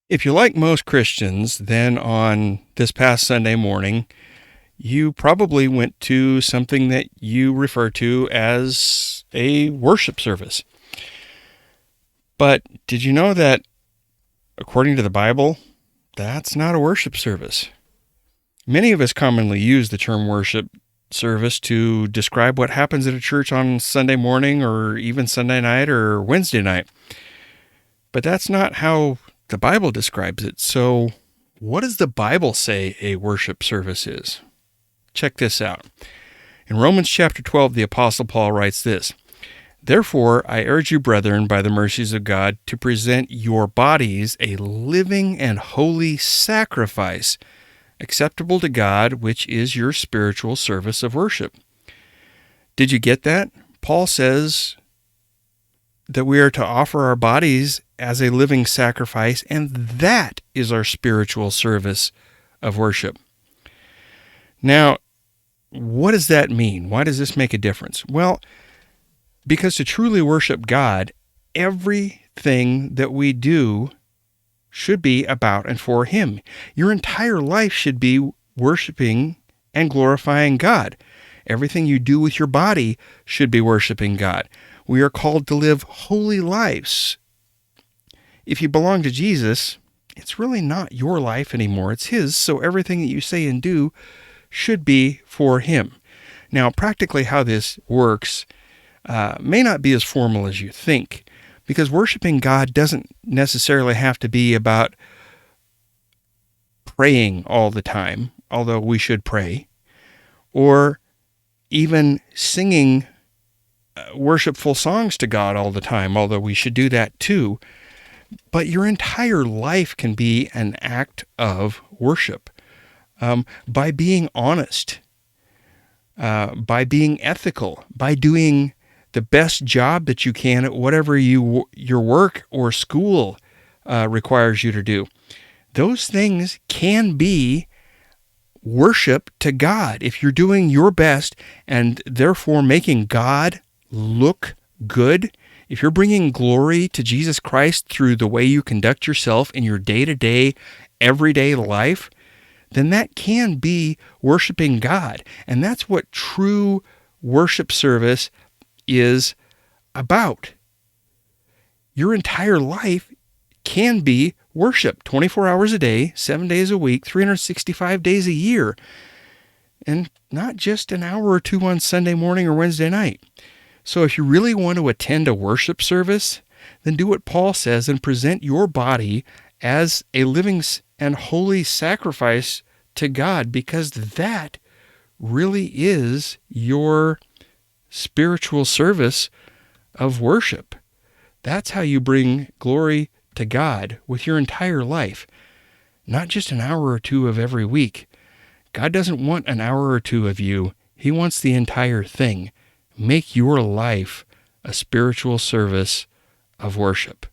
If you're like most Christians, then on this past Sunday morning, you probably went to something that you refer to as a worship service. But did you know that, according to the Bible, that's not a worship service? Many of us commonly use the term worship service to describe what happens at a church on Sunday morning or even Sunday night or Wednesday night. But that's not how the Bible describes it. So, what does the Bible say a worship service is? Check this out. In Romans chapter 12, the Apostle Paul writes this: "Therefore, I urge you, brethren, by the mercies of God, to present your bodies a living and holy sacrifice, acceptable to God, which is your spiritual service of worship." Did you get that? Paul says that we are to offer our bodies as a living sacrifice, and that is our spiritual service of worship. Now, what does that mean? Why does this make a difference? Well, because to truly worship God, everything that we do should be about and for Him. Your entire life should be worshiping and glorifying God. Everything you do with your body should be worshiping God. We are called to live holy lives. If you belong to Jesus, it's really not your life anymore. It's His, so everything that you say and do should be for Him. Now, practically how this works may not be as formal as you think, because worshiping God doesn't necessarily have to be about praying all the time, although we should pray, or even singing worshipful songs to God all the time, although we should do that too. But your entire life can be an act of worship by being honest, by being ethical, by doing the best job that you can at whatever your work or school requires you to do. Those things can be worship to God. If you're doing your best and therefore making God look good, if you're bringing glory to Jesus Christ through the way you conduct yourself in your day-to-day, everyday life, then that can be worshiping God. And that's what true worship service is about. Your entire life can be worship 24 hours a day, 7 days a week, 365 days a year, and not just an hour or two on Sunday morning or Wednesday night. So if you really want to attend a worship service, then do what Paul says and present your body as a living and holy sacrifice to God, because that really is your spiritual service of worship. That's how you bring glory to God with your entire life, not just an hour or two of every week. God doesn't want an hour or two of you. He wants the entire thing. Make your life a spiritual service of worship.